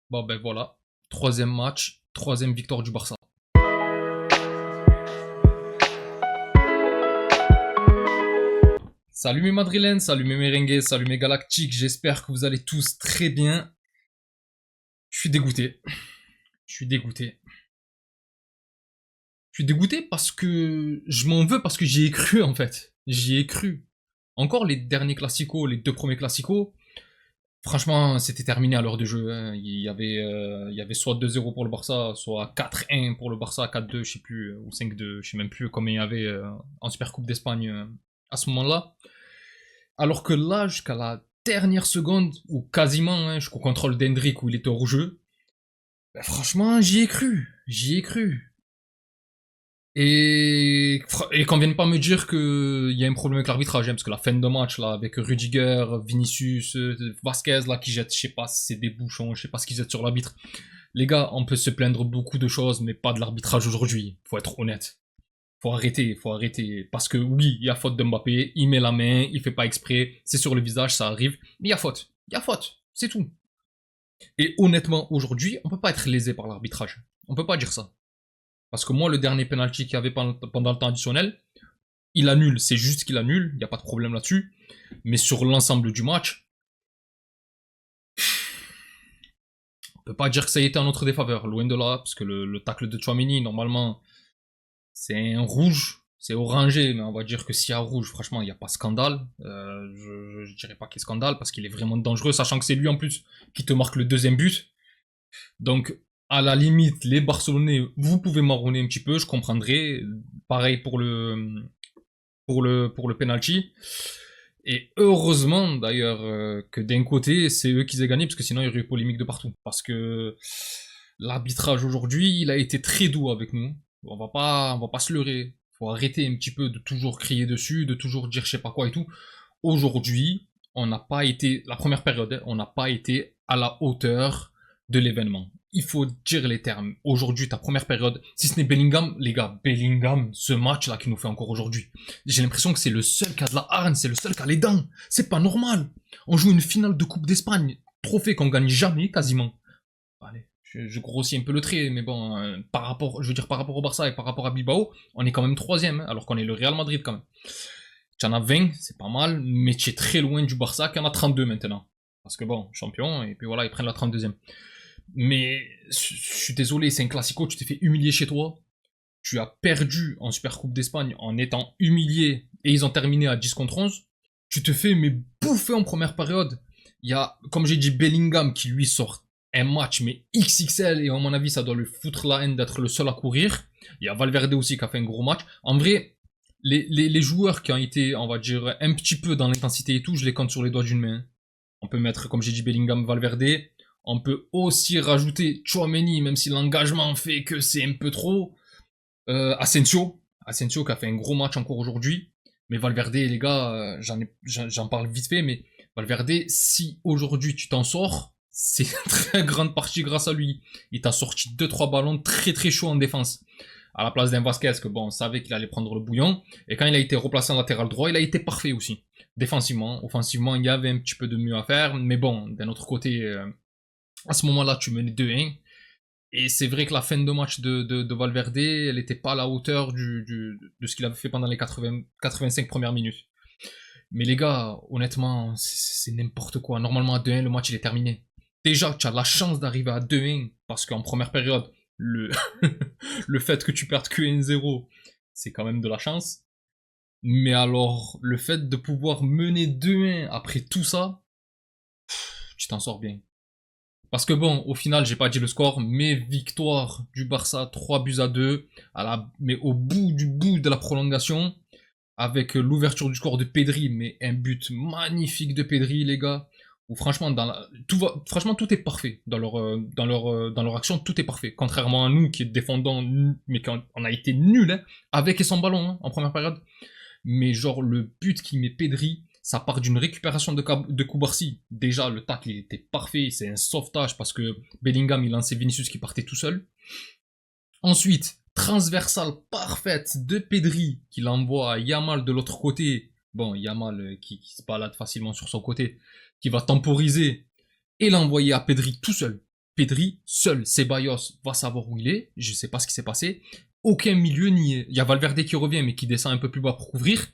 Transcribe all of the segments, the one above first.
Bon ben voilà, troisième match, troisième victoire du Barça. Salut mes madrilènes, salut mes merengues, salut mes galactiques, j'espère que vous allez tous très bien. Je suis dégoûté. Je suis dégoûté. Je suis dégoûté parce que je m'en veux parce que j'y ai cru en fait. J'y ai cru. Encore les derniers classicos, les deux premiers classicos, franchement c'était terminé à l'heure de jeu, hein. Il y avait soit 2-0 pour le Barça, soit 4-1 pour le Barça, 4-2, je sais plus, ou 5-2, je sais même plus combien il y avait en Super Coupe d'Espagne à ce moment-là. Alors que là, jusqu'à la dernière seconde, ou quasiment, hein, jusqu'au contrôle d'Hendrick où il était hors jeu, ben franchement, j'y ai cru. J'y ai cru. Et qu'on vienne pas me dire qu'il y a un problème avec l'arbitrage, hein, parce que la fin de match, là, avec Rudiger, Vinicius, Vasquez, là, qui jettent, je sais pas si c'est des bouchons, je sais pas ce qu'ils jettent sur l'arbitre. Les gars, on peut se plaindre beaucoup de choses, mais pas de l'arbitrage aujourd'hui. Faut être honnête. Faut arrêter, faut arrêter. Parce que oui, il y a faute de Mbappé, il met la main, il fait pas exprès, c'est sur le visage, ça arrive. Mais il y a faute. Il y a faute. C'est tout. Et honnêtement, aujourd'hui, on peut pas être lésé par l'arbitrage. On peut pas dire ça. Parce que moi, le dernier penalty qu'il y avait pendant le temps additionnel, il annule. C'est juste qu'il annule. Il n'y a pas de problème là-dessus. Mais sur l'ensemble du match, on peut pas dire que ça a été en notre défaveur. Loin de là. Parce que le tacle de Chouameni, normalement, c'est un rouge, c'est orangé, mais on va dire que s'il y a rouge, franchement, il n'y a pas scandale. Je dirais pas qu'il y a scandale parce qu'il est vraiment dangereux, sachant que c'est lui en plus qui te marque le deuxième but. Donc, à la limite, les Barcelonais, vous pouvez marronner un petit peu, je comprendrai. Pareil pour le penalty. Et heureusement d'ailleurs que d'un côté, c'est eux qui aient gagné, parce que sinon il y aurait eu polémique de partout. Parce que l'arbitrage aujourd'hui, il a été très doux avec nous. On va pas se leurrer. Faut arrêter un petit peu de toujours crier dessus, de toujours dire je sais pas quoi et tout. Aujourd'hui, on n'a pas été, la première période, on n'a pas été à la hauteur de l'événement. Il faut dire les termes. Aujourd'hui, ta première période, si ce n'est Bellingham, les gars, Bellingham, ce match-là qui nous fait encore aujourd'hui. J'ai l'impression que c'est le seul qui a de la hargne, c'est le seul qui a les dents. C'est pas normal. On joue une finale de Coupe d'Espagne, trophée qu'on gagne jamais quasiment. Allez, je grossis un peu le trait, mais bon, par rapport au Barça et par rapport à Bilbao, on est quand même troisième, hein, alors qu'on est le Real Madrid quand même. Tu en as 20, c'est pas mal, mais tu es très loin du Barça qui en a 32 maintenant. Parce que bon, champion, et puis voilà, ils prennent la 32e. Mais je suis désolé, c'est un classico, tu t'es fait humilier chez toi. Tu as perdu en Super Coupe d'Espagne en étant humilié, et ils ont terminé à 10 contre 11. Tu te fais mais bouffer en première période. Il y a, comme j'ai dit, Bellingham qui lui sort un match mais XXL, et à mon avis ça doit lui foutre la haine d'être le seul à courir. Il y a Valverde aussi qui a fait un gros match. En vrai, les joueurs qui ont été, on va dire, un petit peu dans l'intensité et tout, je les compte sur les doigts d'une main. On peut mettre, comme j'ai dit, Bellingham, Valverde. On peut aussi rajouter Chouameni, même si l'engagement fait que c'est un peu trop. Asensio. Asensio qui a fait un gros match encore aujourd'hui. Mais Valverde, les gars, j'en parle vite fait, mais Valverde, si aujourd'hui tu t'en sors, c'est une très grande partie grâce à lui. Il t'a sorti 2-3 ballons très très chauds en défense. À la place d'un Vasquez, que bon, on savait qu'il allait prendre le bouillon. Et quand il a été replacé en latéral droit, il a été parfait aussi. Défensivement, offensivement, il y avait un petit peu de mieux à faire. Mais bon, d'un autre côté, à ce moment-là, tu menais 2-1. Et c'est vrai que la fin de match de Valverde, elle n'était pas à la hauteur de ce qu'il avait fait pendant les 85 premières minutes. Mais les gars, honnêtement, c'est n'importe quoi. Normalement, à 2-1, le match il est terminé. Déjà, tu as la chance d'arriver à 2-1, parce qu'en première période, le, le fait que tu perdes que 1-0, c'est quand même de la chance. Mais alors, le fait de pouvoir mener 2-1 après tout ça, tu t'en sors bien. Parce que bon, au final, j'ai pas dit le score, mais victoire du Barça, 3-2, mais au bout de la prolongation, avec l'ouverture du score de Pedri, mais un but magnifique de Pedri, les gars. Où franchement, franchement, tout est parfait dans leur action, tout est parfait. Contrairement à nous qui défendons, mais quand on a été nuls, hein, avec et sans ballon, hein, en première période. Mais genre, le but qui met Pedri, ça part d'une récupération de Koubarsi. Déjà, le tacle, il était parfait. C'est un sauvetage parce que Bellingham, il lançait Vinicius qui partait tout seul. Ensuite, transversale parfaite de Pedri qui l'envoie à Yamal de l'autre côté. Bon, Yamal qui se balade facilement sur son côté, qui va temporiser et l'envoyer à Pedri tout seul. Pedri, seul, Ceballos va savoir où il est, je sais pas ce qui s'est passé, aucun milieu n'y est. Il y a Valverde qui revient, mais qui descend un peu plus bas pour couvrir,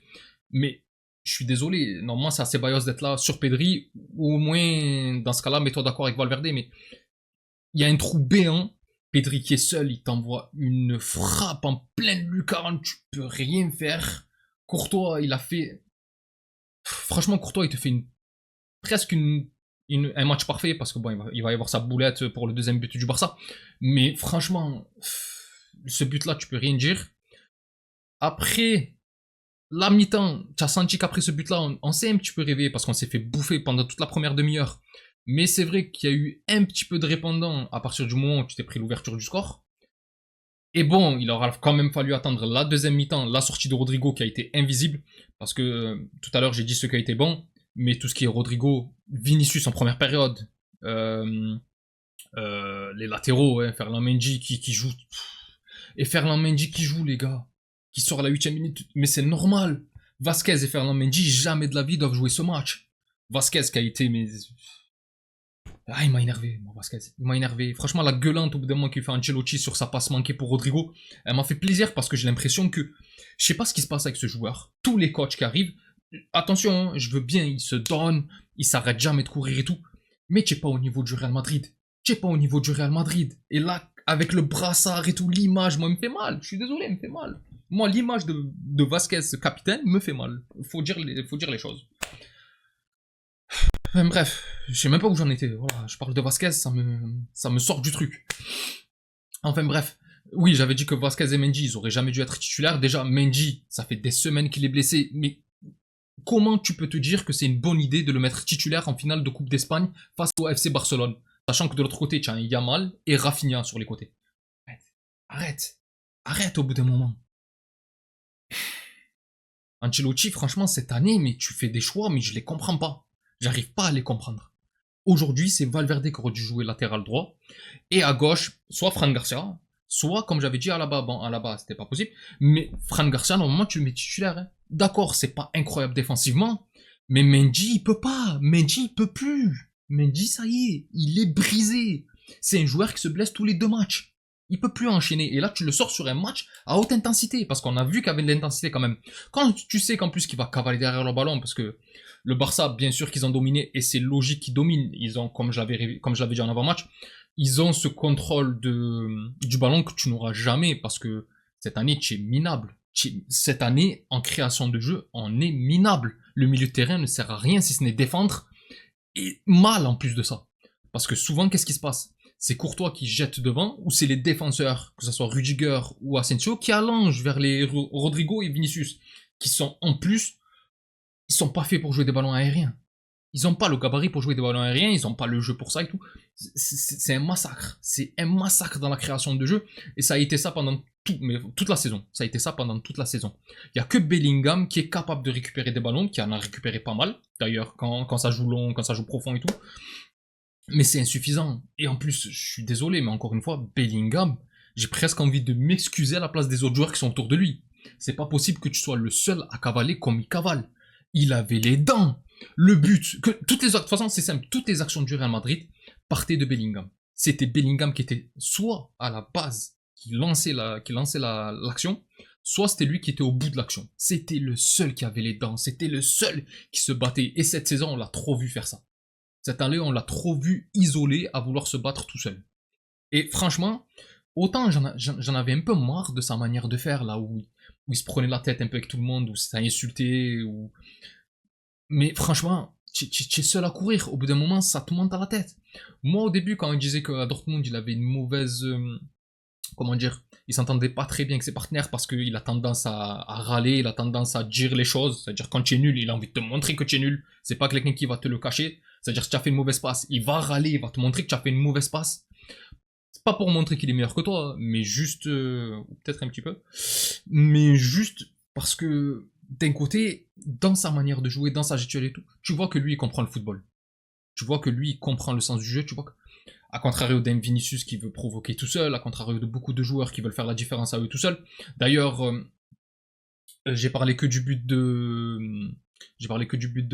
mais je suis désolé, normalement c'est à Ceballos d'être là sur Pedri, ou au moins, dans ce cas-là, mets-toi d'accord avec Valverde, mais il y a un trou béant, Pedri qui est seul, il t'envoie une frappe en pleine lucarne, tu peux rien faire. Courtois, il a fait... Franchement, Courtois, il te fait presque un match parfait, parce que bon, il va y avoir sa boulette pour le deuxième but du Barça. Mais franchement, ce but-là, tu peux rien dire. Après, la mi-temps, tu as senti qu'après ce but-là, on s'est un petit peu réveillé, parce qu'on s'est fait bouffer pendant toute la première demi-heure. Mais c'est vrai qu'il y a eu un petit peu de répondant à partir du moment où tu t'es pris l'ouverture du score. Et bon, il aura quand même fallu attendre la deuxième mi-temps, la sortie de Rodrigo qui a été invisible, parce que tout à l'heure j'ai dit ce qui a été bon, mais tout ce qui est Rodrigo, Vinicius en première période, les latéraux, hein, Ferland Mendy qui joue, et Ferland Mendy qui joue les gars, qui sort à la 8ème minute, mais c'est normal. Vasquez et Ferland Mendy jamais de la vie doivent jouer ce match. Vasquez qui a été mais il m'a énervé, moi, Vasquez. Il m'a énervé. Franchement, la gueulante au bout d'un moment qu'il fait Ancelotti sur sa passe manquée pour Rodrigo, elle m'a fait plaisir parce que j'ai l'impression que je sais pas ce qui se passe avec ce joueur. Tous les coachs qui arrivent, attention, hein, je veux bien, il se donne, il s'arrête jamais de courir et tout, mais tu n'es pas au niveau du Real Madrid. Tu n'es pas au niveau du Real Madrid. Et là, avec le brassard et tout, l'image, moi, me fait mal. Je suis désolé, me fait mal. Moi, l'image de Vasquez, capitaine, me fait mal. Faut dire les choses. Enfin, bref, je sais même pas où j'en étais. Voilà, je parle de Vasquez, ça me sort du truc. Enfin bref, oui, j'avais dit que Vasquez et Mendy, ils auraient jamais dû être titulaires. Déjà, Mendy, ça fait des semaines qu'il est blessé, mais comment tu peux te dire que c'est une bonne idée de le mettre titulaire en finale de Coupe d'Espagne face au FC Barcelone, sachant que de l'autre côté, tu as un Yamal et Rafinha sur les côtés. Arrête au bout d'un moment. Ancelotti, franchement, cette année, mais tu fais des choix, mais je les comprends pas. J'arrive pas à les comprendre. Aujourd'hui, c'est Valverde qui aurait dû jouer latéral droit. Et à gauche, soit Fran Garcia, soit, comme j'avais dit à la base, bon, à la base, c'était pas possible. Mais Fran Garcia, normalement, tu le mets titulaire. Hein. D'accord, c'est pas incroyable défensivement. Mais Mendy, il peut pas. Mendy, il peut plus. Mendy, ça y est, il est brisé. C'est un joueur qui se blesse tous les 2 matchs. Il peut plus enchaîner. Et là, tu le sors sur un match à haute intensité. Parce qu'on a vu qu'il y avait de l'intensité quand même. Quand tu sais qu'en plus qu'il va cavaler derrière le ballon, parce que le Barça, bien sûr qu'ils ont dominé, et c'est logique qu'ils dominent. Ils ont, comme je l'avais dit en avant-match, ils ont ce contrôle du ballon que tu n'auras jamais, parce que cette année, tu es minable. Cette année, en création de jeu, on est minable. Le milieu de terrain ne sert à rien si ce n'est défendre, et mal en plus de ça. Parce que souvent, qu'est-ce qui se passe? C'est Courtois qui jette devant, ou c'est les défenseurs, que ce soit Rudiger ou Asensio, qui allongent vers les Rodrigo et Vinicius, qui sont en plus, ils sont pas faits pour jouer des ballons aériens. Ils ont pas le gabarit pour jouer des ballons aériens, ils ont pas le jeu pour ça et tout. C'est un massacre. C'est un massacre dans la création de jeu, et ça a été ça pendant toute la saison. Ça a été ça pendant toute la saison. Il y a que Bellingham qui est capable de récupérer des ballons, qui en a récupéré pas mal, d'ailleurs, quand ça joue long, quand ça joue profond et tout. Mais c'est insuffisant. Et en plus, je suis désolé, mais encore une fois, Bellingham, j'ai presque envie de m'excuser à la place des autres joueurs qui sont autour de lui. C'est pas possible que tu sois le seul à cavaler comme il cavale. Il avait les dents. Le but, de toute façon, c'est simple, toutes les actions du Real Madrid partaient de Bellingham. C'était Bellingham qui était soit à la base, qui lançait l'action, soit c'était lui qui était au bout de l'action. C'était le seul qui avait les dents, c'était le seul qui se battait. Et cette saison, on l'a trop vu faire ça. Cette année, on l'a trop vu isolé à vouloir se battre tout seul. Et franchement, autant j'en avais un peu marre de sa manière de faire, là où il se prenait la tête un peu avec tout le monde, où c'était insulté, ou... Mais franchement, tu es seul à courir. Au bout d'un moment, ça te monte à la tête. Moi, au début, quand il disait qu'à Dortmund, il avait une mauvaise... comment dire, il s'entendait pas très bien avec ses partenaires parce qu'il a tendance à râler, il a tendance à dire les choses. C'est-à-dire, quand tu es nul, il a envie de te montrer que tu es nul. C'est pas quelqu'un qui va te le cacher. C'est-à-dire, si tu as fait une mauvaise passe, il va râler, il va te montrer que tu as fait une mauvaise passe. C'est pas pour montrer qu'il est meilleur que toi, mais juste... ou peut-être un petit peu. Mais juste parce que, d'un côté, dans sa manière de jouer, dans sa gestuelle et tout, tu vois que lui, il comprend le football. Tu vois que lui, il comprend le sens du jeu, tu vois que... À contrario d'un Vinicius qui veut provoquer tout seul, à contrario de beaucoup de joueurs qui veulent faire la différence à eux tout seuls. D'ailleurs, j'ai parlé que du but de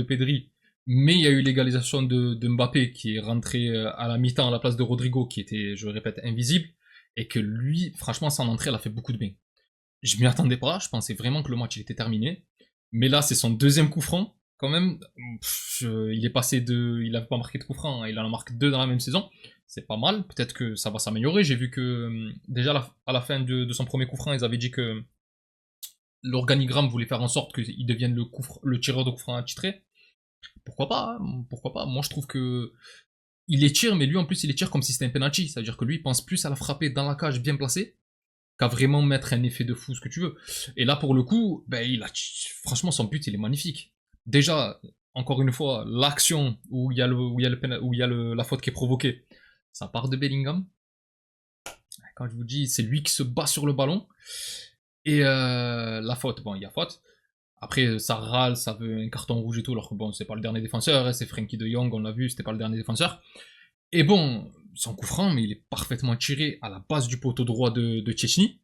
Pedri, Mais il y a eu l'égalisation de Mbappé qui est rentré à la mi-temps à la place de Rodrigo, qui était, je le répète, invisible, et que lui, franchement, son entrée, elle a fait beaucoup de bien. Je m'y attendais pas, je pensais vraiment que le match il était terminé. Mais là, c'est son deuxième coup franc. Quand même, il est passé de. Il n'avait pas marqué de coup franc, hein, il en a marqué 2 dans la même saison. C'est pas mal, peut-être que ça va s'améliorer. J'ai vu que déjà à la fin de son premier coup franc, ils avaient dit que l'organigramme voulait faire en sorte qu'il devienne le tireur de coup franc attitré. Pourquoi pas, hein, pourquoi pas. Moi, je trouve que il les tire, mais lui en plus, il les tire comme si c'était un penalty. C'est-à-dire que lui, il pense plus à la frapper dans la cage bien placée qu'à vraiment mettre un effet de fou, ce que tu veux. Et là, pour le coup, ben, franchement, son but, il est magnifique. Déjà, encore une fois, l'action où il y a, la faute qui est provoquée, ça part de Bellingham. Quand je vous dis, c'est lui qui se bat sur le ballon. Et la faute, bon, il y a faute. Après, ça râle, ça veut un carton rouge et tout, alors que bon, c'est pas le dernier défenseur, hein, c'est Frenkie de Jong, on l'a vu, c'était pas le dernier défenseur. Et bon, son coup franc, mais il est parfaitement tiré à la base du poteau droit de Tchétchénie,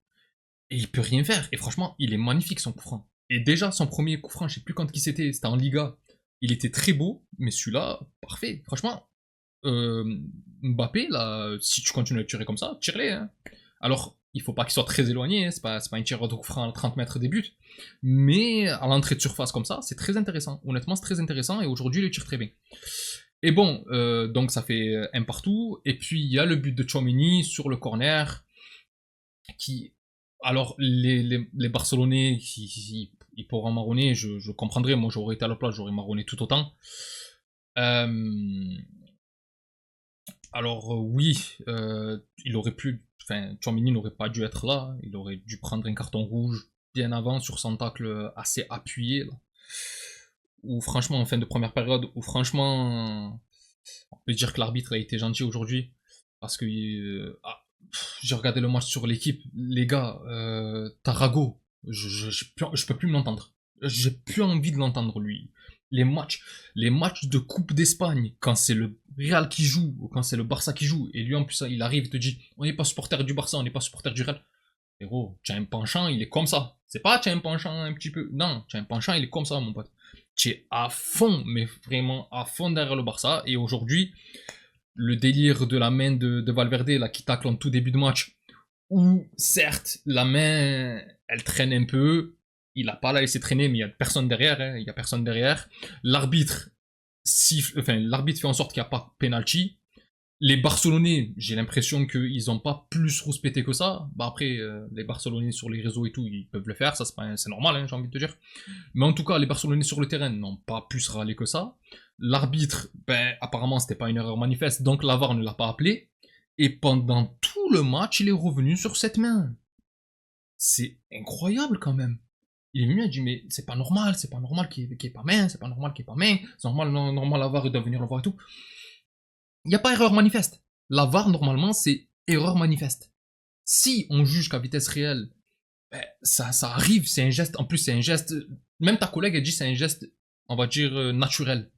et il peut rien faire. Et franchement, il est magnifique son coup franc. Et déjà, son premier coup franc, je sais plus quand qui c'était en Liga, il était très beau, mais celui-là, parfait. Franchement, euh, Mbappé, là, si tu continues à tirer comme ça, tire-les. Hein. Alors, il faut pas qu'il soit très éloigné, hein, c'est pas un tireur de coup franc à 30 mètres des buts, mais à l'entrée de surface comme ça, c'est très intéressant. Honnêtement, c'est très intéressant, et aujourd'hui, il le tire très bien. Et bon, donc ça fait un partout, et puis il y a le but de Tchouaméni sur le corner, qui... Alors, les Barcelonais, ils pourront marronner, je comprendrais, moi j'aurais été à la place, j'aurais marronné tout autant. Euh, alors oui, il aurait pu, enfin, Tchouaméni n'aurait pas dû être là, il aurait dû prendre un carton rouge bien avant sur son tacle assez appuyé, là. Ou franchement, en fin de première période, ou franchement, on peut dire que l'arbitre a été gentil aujourd'hui, parce que j'ai regardé le match sur l'équipe, les gars, Tarago, je peux plus me l'entendre. J'ai plus envie de l'entendre, lui. Les matchs, les matchs de Coupe d'Espagne, quand c'est le Real qui joue, ou quand c'est le Barça qui joue, et lui en plus, il arrive et te dit, on n'est pas supporter du Barça, on n'est pas supporter du Real. Héros, tu as un penchant, il est comme ça. C'est pas tu as un penchant un petit peu. Non, tu as un penchant, il est comme ça, mon pote. Tu es à fond, mais vraiment à fond derrière le Barça. Et aujourd'hui, le délire de la main de Valverde, là, qui tacle en tout début de match, où certes, la main, elle traîne un peu. Il a pas la laissé traîner, mais il y a personne derrière. Hein, il y a personne derrière. L'arbitre l'arbitre fait en sorte qu'il n'y a pas penalty. Les Barcelonais, j'ai l'impression qu'ils n'ont pas plus rouspété que ça. Bah après, les Barcelonais sur les réseaux et tout, ils peuvent le faire, ça c'est normal, hein, j'ai envie de te dire. Mais en tout cas, les Barcelonais sur le terrain n'ont pas plus râlé que ça. L'arbitre, ben apparemment c'était pas une erreur manifeste, donc la VAR ne l'a pas appelé. Et pendant tout le match, il est revenu sur cette main. C'est incroyable quand même. Il est venu, il a dit mais c'est pas normal qu'il n'y ait pas main, c'est pas normal qu'il n'y ait pas main, c'est normal, normal la VAR doit venir le voir et tout. Il n'y a pas erreur manifeste. La VAR, normalement, c'est erreur manifeste. Si on juge qu'à vitesse réelle, ben, ça arrive, c'est un geste, en plus c'est un geste, même ta collègue a dit c'est un geste, on va dire, naturel.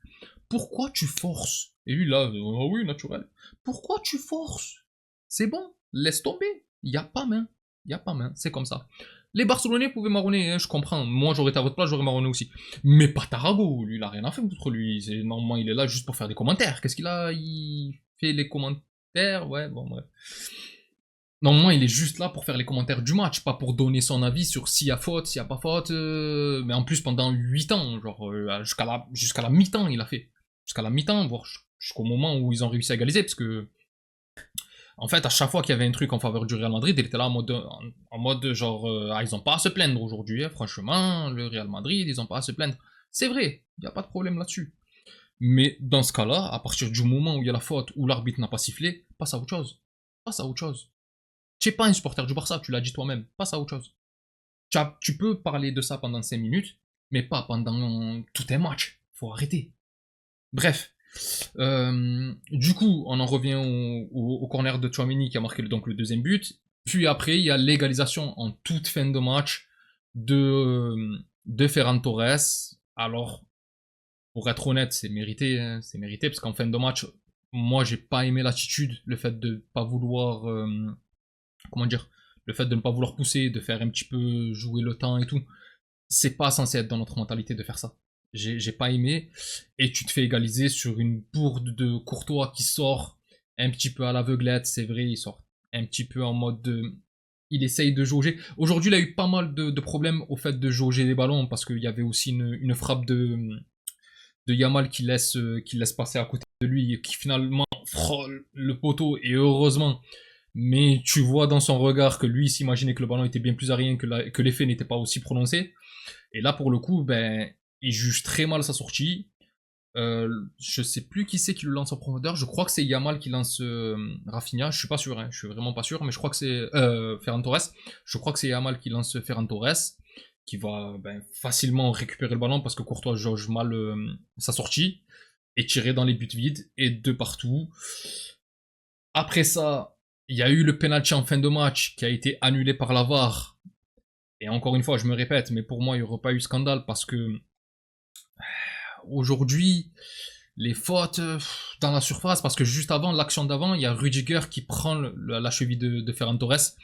Pourquoi tu forces? Et lui là, oh oui, naturel. Pourquoi tu forces? C'est bon, laisse tomber. Il n'y a pas main. Il n'y a pas main, c'est comme ça. Les Barcelonais pouvaient marronner, hein, je comprends. Moi, j'aurais été à votre place, j'aurais marronné aussi. Mais pas Tarago, lui, il a rien à faire contre lui. Normalement, il est là juste pour faire des commentaires. Qu'est-ce qu'il a? Il fait les commentaires? Ouais, bon, bref. Normalement, il est juste là pour faire les commentaires du match, pas pour donner son avis sur s'il y a faute, s'il n'y a pas faute. Mais en plus, pendant 8 ans, genre, jusqu'à la mi-temps, il a fait. Jusqu'à la mi-temps, voire jusqu'au moment où ils ont réussi à égaliser, parce que en fait, à chaque fois qu'il y avait un truc en faveur du Real Madrid, il était là en mode genre, ah, ils ont pas à se plaindre aujourd'hui, hein, franchement, le Real Madrid, ils ont pas à se plaindre. C'est vrai, il n'y a pas de problème là-dessus. Mais dans ce cas-là, à partir du moment où il y a la faute, où l'arbitre n'a pas sifflé, passe à autre chose. Passe à autre chose. Tu n'es pas un supporter du Barça, tu l'as dit toi-même, passe à autre chose. Tu peux parler de ça pendant 5 minutes, mais pas pendant tout un match. Faut arrêter. Bref, du coup, on en revient au corner de Tchouaméni qui a marqué donc le deuxième but. Puis après, il y a l'égalisation en toute fin de match de Ferran Torres. Alors, pour être honnête, c'est mérité, hein, c'est mérité parce qu'en fin de match, moi, j'ai pas aimé l'attitude, le fait de pas vouloir, comment dire, le fait de ne pas vouloir pousser, de faire un petit peu jouer le temps et tout. C'est pas censé être dans notre mentalité de faire ça. J'ai pas aimé. Et tu te fais égaliser sur une bourde de Courtois qui sort un petit peu à l'aveuglette, c'est vrai, il sort un petit peu en mode de... Il essaye de jauger. Aujourd'hui, il a eu pas mal de problèmes au fait de jauger les ballons parce qu'il y avait aussi une frappe de Yamal qui laisse passer à côté de lui et qui finalement frôle le poteau et heureusement. Mais tu vois dans son regard que lui s'imaginait que le ballon était bien plus aérien, que l'effet n'était pas aussi prononcé. Et là, pour le coup, ben, il juge très mal sa sortie. Je sais plus qui c'est qui le lance en profondeur. Je crois que c'est Yamal qui lance Rafinha. Je suis pas sûr, hein. Je suis vraiment pas sûr, mais je crois que c'est Ferran Torres. Je crois que c'est Yamal qui lance Ferran Torres, qui va ben, facilement récupérer le ballon parce que Courtois jauge mal sa sortie et tirer dans les buts vides et de partout. Après ça, il y a eu le penalty en fin de match qui a été annulé par la VAR. Et encore une fois, je me répète, mais pour moi, il n'y aurait pas eu scandale parce que aujourd'hui, les fautes dans la surface, parce que juste avant, l'action d'avant, il y a Rudiger qui prend la cheville de Ferran Torres.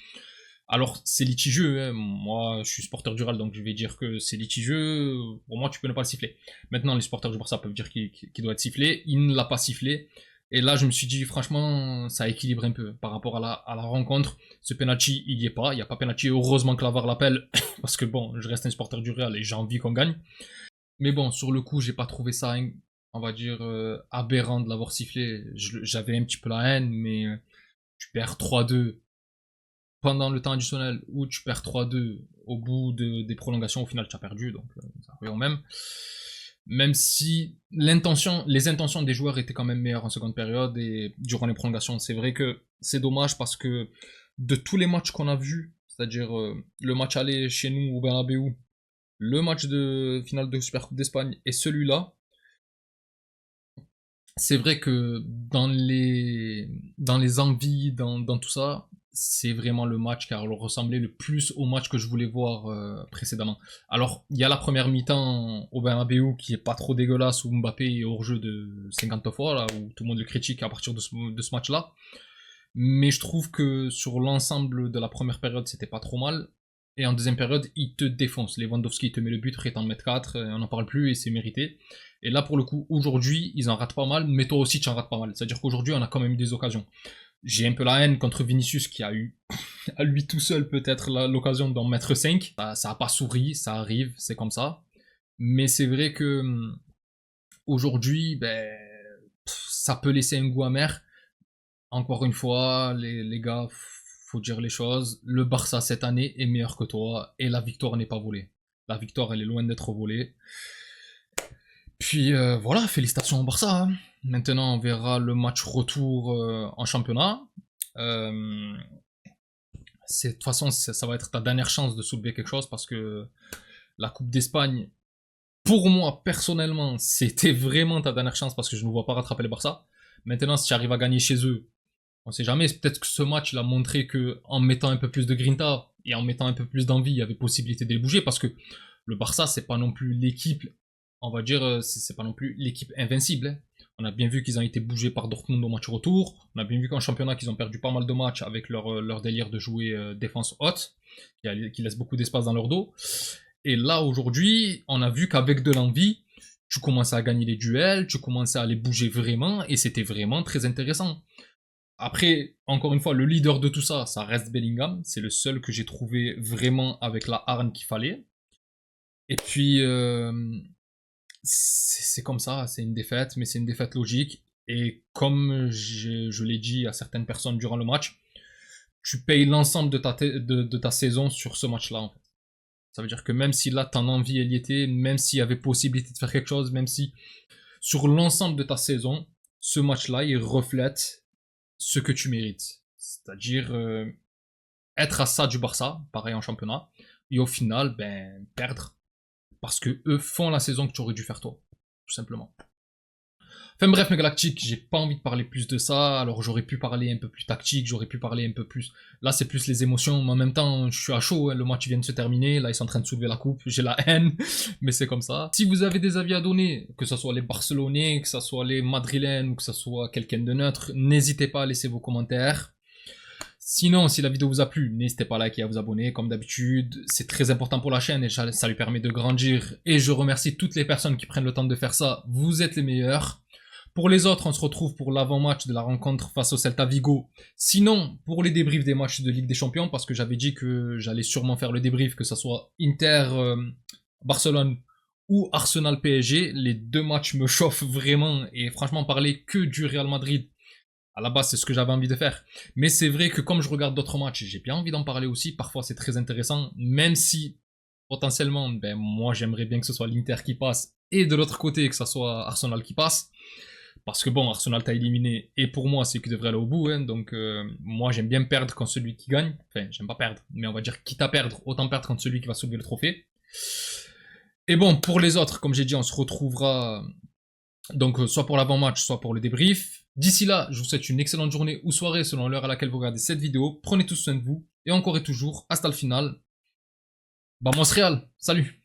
Alors, c'est litigieux, hein. Moi, je suis supporter du Real, donc je vais dire que c'est litigieux. Pour moi, tu peux ne pas le siffler. Maintenant, les supporters du Barça peuvent dire qu'il doit être sifflé. Il ne l'a pas sifflé. Et là, je me suis dit, franchement, ça équilibre un peu par rapport à la rencontre. Ce penalty, il n'y est pas. Il n'y a pas penalty. Heureusement que la VAR l'appelle, parce que bon, je reste un supporter du Real et j'ai envie qu'on gagne. Mais bon, sur le coup, j'ai pas trouvé ça, on va dire, aberrant de l'avoir sifflé. J'avais un petit peu la haine, mais tu perds 3-2 pendant le temps additionnel ou tu perds 3-2 au bout des prolongations. Au final, tu as perdu, donc ça revient au même. Même si les intentions des joueurs étaient quand même meilleures en seconde période et durant les prolongations. C'est vrai que c'est dommage parce que de tous les matchs qu'on a vus, c'est-à-dire le match aller chez nous au Bernabeu, le match de finale de Supercoupe d'Espagne et celui-là, c'est vrai que dans les envies, dans tout ça, c'est vraiment le match qui a ressemblé le plus au match que je voulais voir précédemment. Alors, il y a la première mi-temps au Bernabeu qui est pas trop dégueulasse, où Mbappé est hors jeu de 50 fois, là, où tout le monde le critique à partir de ce match-là. Mais je trouve que sur l'ensemble de la première période, c'était pas trop mal. Et en deuxième période, il te défonce. Lewandowski te met le but, Ré en met 4, on n'en parle plus et c'est mérité. Et là, pour le coup, aujourd'hui, ils en ratent pas mal, mais toi aussi, tu en rates pas mal. C'est-à-dire qu'aujourd'hui, on a quand même eu des occasions. J'ai un peu la haine contre Vinicius qui a eu, à lui tout seul, peut-être l'occasion d'en mettre 5. Ça a pas souri, ça arrive, c'est comme ça. Mais c'est vrai que aujourd'hui, ben, ça peut laisser un goût amer. Encore une fois, les gars, faut dire les choses. Le Barça cette année est meilleur que toi et la victoire n'est pas volée. La victoire, elle est loin d'être volée. Puis voilà, félicitations au Barça, hein. Maintenant, on verra le match retour en championnat. De toute façon, ça va être ta dernière chance de soulever quelque chose parce que la Coupe d'Espagne, pour moi, personnellement, c'était vraiment ta dernière chance parce que je ne vois pas rattraper le Barça. Maintenant, si tu arrives à gagner chez eux, on sait jamais, peut-être que ce match il a montré que en mettant un peu plus de grinta et en mettant un peu plus d'envie, il y avait possibilité de les bouger parce que le Barça, c'est pas non plus l'équipe, on va dire, c'est pas non plus l'équipe invincible, hein. On a bien vu qu'ils ont été bougés par Dortmund au match retour. On a bien vu qu'en championnat, qu'ils ont perdu pas mal de matchs avec leur délire de jouer défense haute, qui laisse beaucoup d'espace dans leur dos. Et là, aujourd'hui, on a vu qu'avec de l'envie, tu commençais à gagner les duels, tu commençais à les bouger vraiment, et c'était vraiment très intéressant. Après, encore une fois, le leader de tout ça, ça reste Bellingham. C'est le seul que j'ai trouvé vraiment avec la hargne qu'il fallait. Et puis, c'est comme ça, c'est une défaite, mais c'est une défaite logique. Et comme je l'ai dit à certaines personnes durant le match, tu payes l'ensemble de ta saison sur ce match-là, en fait. Ça veut dire que même si là, ton envie, elle y était, même s'il y avait possibilité de faire quelque chose, même si sur l'ensemble de ta saison, ce match-là, il reflète ce que tu mérites. C'est-à-dire être à ça du Barça, pareil en championnat, et au final, ben, perdre parce que eux font la saison que tu aurais dû faire toi, tout simplement. Enfin bref, mes galactiques, j'ai pas envie de parler plus de ça, alors j'aurais pu parler un peu plus tactique, j'aurais pu parler un peu plus... Là, c'est plus les émotions, mais en même temps, je suis à chaud, hein, le match vient de se terminer, là, ils sont en train de soulever la coupe, j'ai la haine, mais c'est comme ça. Si vous avez des avis à donner, que ce soit les Barcelonais, que ce soit les Madrilènes, ou que ce soit quelqu'un de neutre, n'hésitez pas à laisser vos commentaires. Sinon, si la vidéo vous a plu, n'hésitez pas à liker et à vous abonner, comme d'habitude. C'est très important pour la chaîne et ça lui permet de grandir. Et je remercie toutes les personnes qui prennent le temps de faire ça. Vous êtes les meilleurs. Pour les autres, on se retrouve pour l'avant-match de la rencontre face au Celta Vigo. Sinon, pour les débriefs des matchs de Ligue des Champions, parce que j'avais dit que j'allais sûrement faire le débrief, que ce soit Inter, Barcelone ou Arsenal PSG. Les deux matchs me chauffent vraiment et franchement, parler que du Real Madrid, à la base, c'est ce que j'avais envie de faire. Mais c'est vrai que comme je regarde d'autres matchs, j'ai bien envie d'en parler aussi. Parfois, c'est très intéressant, même si potentiellement, moi, j'aimerais bien que ce soit l'Inter qui passe et de l'autre côté, que ce soit Arsenal qui passe. Parce que bon, Arsenal t'a éliminé et pour moi, c'est qu'il devrait aller au bout. Hein, donc, moi, j'aime bien perdre quand celui qui gagne. Enfin, j'aime pas perdre, mais on va dire quitte à perdre, autant perdre quand celui qui va soulever le trophée. Et bon, pour les autres, comme j'ai dit, on se retrouvera donc soit pour l'avant-match, soit pour le débrief. D'ici là, je vous souhaite une excellente journée ou soirée selon l'heure à laquelle vous regardez cette vidéo. Prenez tous soin de vous et encore et toujours, hasta le final. Vamos Real, salut!